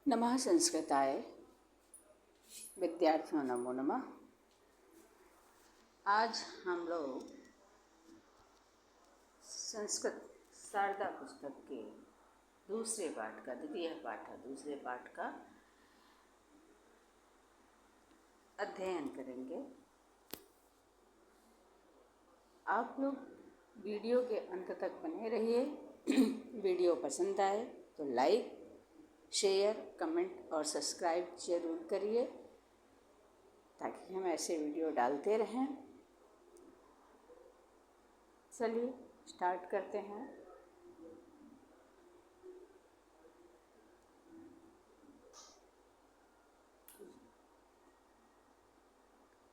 नमः संस्कृताय। विद्यार्थियों नमो नमः। आज हम लोग संस्कृत शारदा पुस्तक के दूसरे पाठ का अध्ययन करेंगे। आप लोग वीडियो के अंत तक बने रहिए। वीडियो पसंद आए तो लाइक, शेयर, कमेंट और सब्सक्राइब जरूर करिए ताकि हम ऐसे वीडियो डालते रहें। चलिए स्टार्ट करते हैं।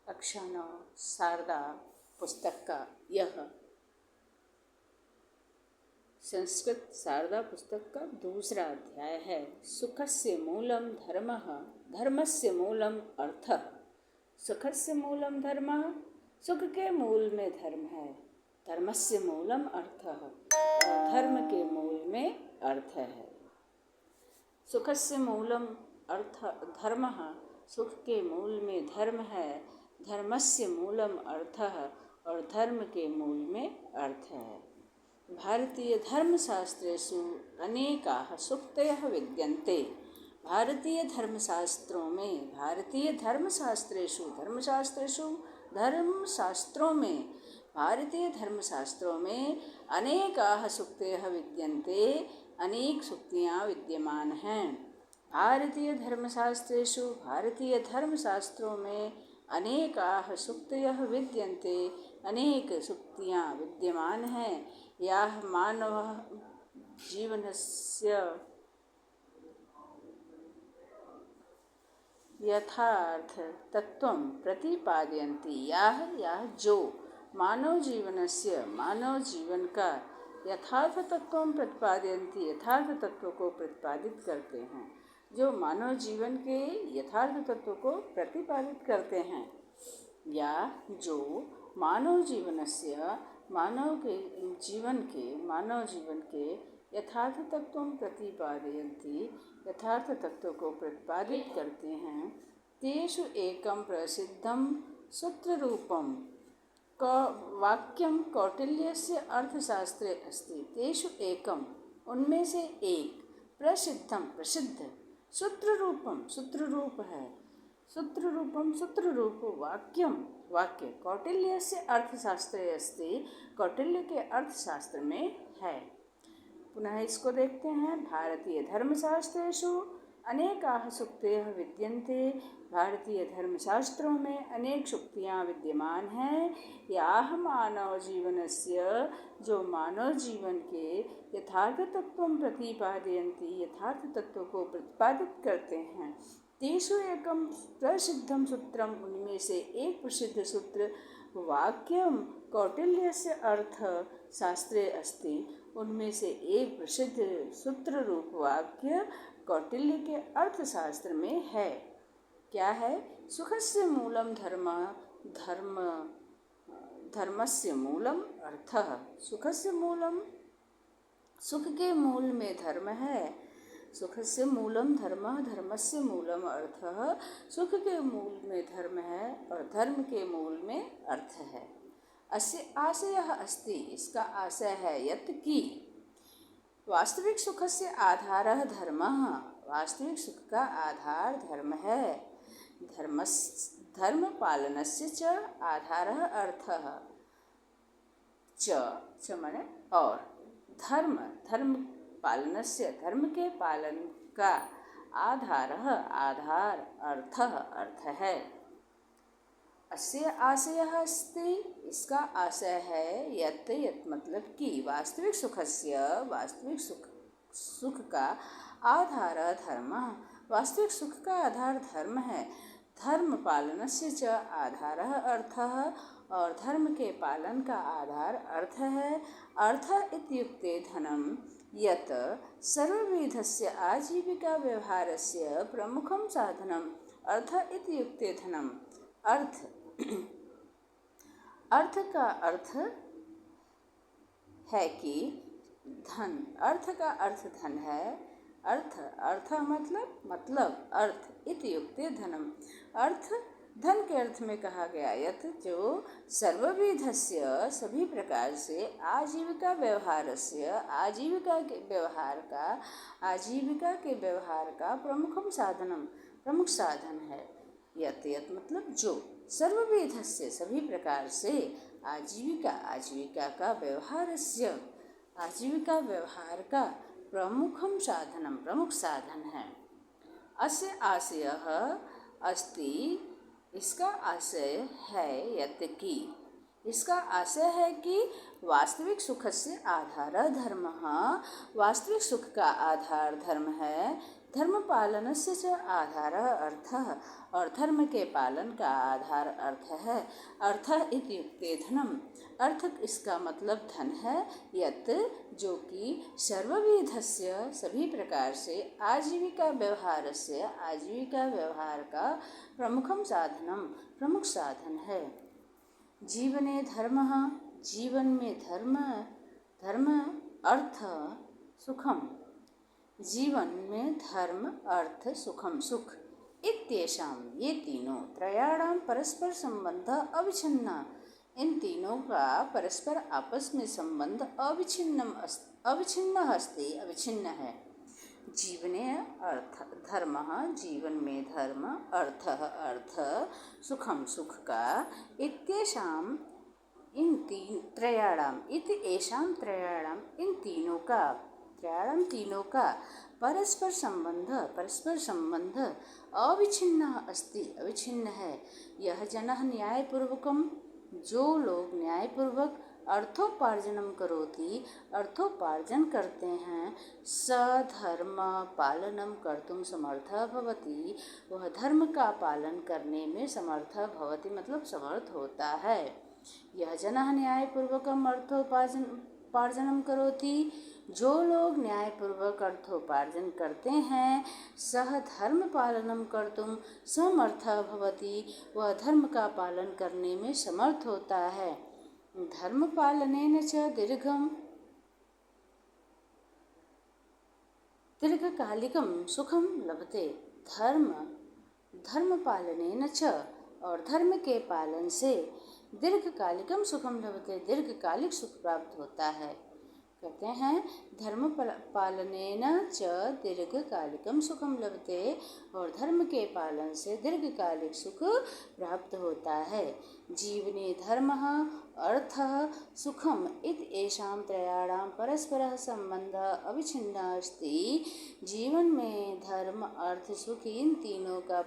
कक्षा 9 शारदा पुस्तक का यह संस्कृत शारदा पुस्तक का दूसरा अध्याय है। सुखस्य मूलम धर्मः, धर्मस्य मूलम अर्थः। सुखस्य मूलम धर्मः, सुख के मूल में धर्म है। धर्मस्य मूलम अर्थः, धर्म के मूल में अर्थ है। सुखस्य मूलम अर्थ धर्मः, सुख के मूल में धर्म है। धर्मस्य मूलम अर्थः, और धर्म के मूल में अर्थ है। भारतीय धर्मशास्त्रेषु अनेकाः सूक्तयः विद्यन्ते। भारतीय धर्मशास्त्रों में अनेकाः सूक्तयः विद्यन्ते, अनेक सूक्तियाँ विद्यमान हैं। भारतीय धर्मशास्त्रों में अनेकाः सूक्तयः विद्यन्ते, अनेक सूक्तियाँ विद्यमान हैं। याः मानवः जीवनस्य यथार्थ तत्वं प्रतिपादयन्ति। याह जो मानव जीवन का यथार्थ तत्वं प्रतिपादयन्ति, यथार्थ तत्व को प्रतिपादित करते हैं। जो मानव जीवन के यथार्थ तत्व को प्रतिपादित करते हैं। या जो मानव जीवन के यथार्थ तत्वं प्रतिपादयन्ति, यथार्थ तत्व को प्रतिपादित करते हैं। तेषु एकं प्रसिद्धं सूत्ररूपं वाक्यं कौटिल्यस्य अर्थशास्त्रे अस्ति। तेषु एकं, उनमें से एक, प्रसिद्ध सूत्ररूप है। सूत्ररूप वाक्य कौटिल्यस्य अर्थशास्त्रे अस्ति, कौटिल्य के अर्थशास्त्र में है। पुनः इसको देखते हैं। भारतीय धर्मशास्त्रेषु अनेकाः सूक्तयः विद्यन्ते। भारतीय धर्मशास्त्रों में अनेक सूक्तियाँ विद्यमान हैं। याः मानव जीवनस्य, जो मानव जीवन के यथार्थ तत्वं प्रतिपादयन्ति, यथार्थ तत्व को प्रतिपादित करते हैं। तेषु एकं प्रसिद्धं सूत्रम, उनमें से एक प्रसिद्ध सूत्र वाक्यम कौटिल्यस्य अर्थशास्त्रे अस्ति, उनमें से एक प्रसिद्ध सूत्र रूप वाक्य कौटिल्य के अर्थशास्त्र में है। क्या है? सुखस्य मूलम धर्मस्य मूलम अर्थः। सुखस्य मूलम, सुख के मूल में धर्म है। सुखस्य मूलम धर्मः, धर्मस्य मूलम अर्थः। सुख के मूल में धर्म है और धर्म के मूल में अर्थ है। अस्य आशयः अस्ति, इसका आशय है यत् कि वास्तविक सुखस्य आधारः धर्मः, वास्तविक सुख का आधार धर्म है। धर्म पालनस्य च आधारः अर्थः। च माने और, धर्म पालनस्य, धर्म के पालन का आधारः आधार, अर्थः अर्थ है। अस्य आशयः अस्ति, इसका आशय है यत् मतलब कि वास्तविक सुख का आधार धर्मः, वास्तविक सुख का आधार धर्म है। धर्म पालनस्य च आधारः अर्थः, और धर्म के पालन का आधार अर्थ है। अर्थ इत्युक्ते धनम यत् सर्वविधस्य आजीविका व्यवहारस्य प्रमुखं साधनम्। अर्थ इत्युक्ते धनम, अर्थ का अर्थ है कि धन, अर्थ का अर्थ धन है। अर्थ अर्थ मतलब अर्थ इत्युक्ते धनम। अर्थ धन के अर्थ में कहा गया यत जो सर्वविधस्य सभी प्रकार से आजीविका व्यवहारस्य आजीविका के व्यवहार का प्रमुख साधन है। यत यत मतलब जो सर्वविधस्य सभी प्रकार से आजीविका का व्यवहार का प्रमुख साधन है। अस्य आशयः अस्ति इसका आशय है यत कि इसका आशय है कि वास्तविक सुखस्य आधारः धर्मः वास्तविक सुख का आधार धर्म है। धर्म पालनस्य च आधारः अर्थः और धर्म के पालन का आधार अर्थ है। अर्थः इत्युक्ते धनम अर्थ इसका मतलब धन है। यत जो कि सर्वविधस्य सभी प्रकार से आजीविका व्यवहार का प्रमुख साधन है। जीवने धर्मः जीवन में धर्म अर्थ सुखम जीवन में धर्म अर्थ सुखम सुख इत्येषां ये तीनों त्रयाणां परस्पर संबंध अविच्छिन्न इन तीनों का परस्पर आपस में संबंध अविच्छिन्न है। जीवने अर्थ धर्म जीवन में धर्म अर्थ सुखम सुख का इत्येषां इन तीनों का परस्पर संबंध अविच्छिन्न है। यह जनः न्यायपूर्वकम जो लोग न्यायपूर्वक अर्थोपार्जन करते हैं स धर्म पालनम कर्तुम समर्थः भवति वह धर्म का पालन करने में समर्थः भवति मतलब समर्थ होता है। यह जनः न्यायपूर्वकम अर्थोपार्जनम करोति जो लोग न्यायपूर्वक अर्थोपार्जन करते हैं सह धर्म पालनम कर्तुम समर्थः भवति वह धर्म का पालन करने में समर्थ होता है। धर्म पालनेन च दीर्घकालिकं सुखम लभते धर्म पालनेन च और धर्म के पालन से दीर्घकालिकम सुखम लभते दीर्घकालिक सुख प्राप्त होता है। कहते हैं धर्म पालनेन च दीर्घकालिकम सुखम लभते और धर्म के पालन से दीर्घकालिक सुख प्राप्त होता है। जीवने धर्मः अर्थः सुखम इत्येषां त्रयाणां परस्परः सम्बन्धः अविच्छिन्नः अस्ति। जीवन में धर्म अर्थ सुख इन तीनों का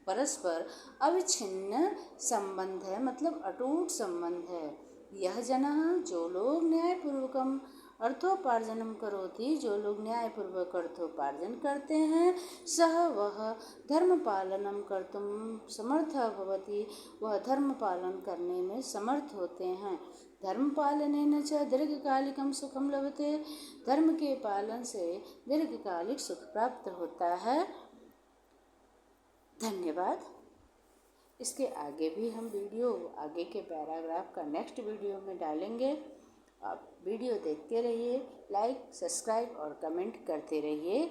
परस्पर अविच्छिन्न संबंध है मतलब अटूट संबंध है। यह जनः जो लोग न्यायपूर्वकम अर्थोपार्जनम करोति जो लोग न्यायपूर्वक अर्थोपार्जन करते हैं सह वह धर्म पालनम कर्तुम समर्थः भवति वह धर्म पालन करने में समर्थ होते हैं। धर्म पालनेन च दीर्घकालिकम सुखम लभते धर्म के पालन से दीर्घकालिक सुख प्राप्त होता है। धन्यवाद। इसके आगे भी हम आगे के पैराग्राफ का नेक्स्ट वीडियो में डालेंगे। आप वीडियो देखते रहिए, लाइक सब्सक्राइब और कमेंट करते रहिए।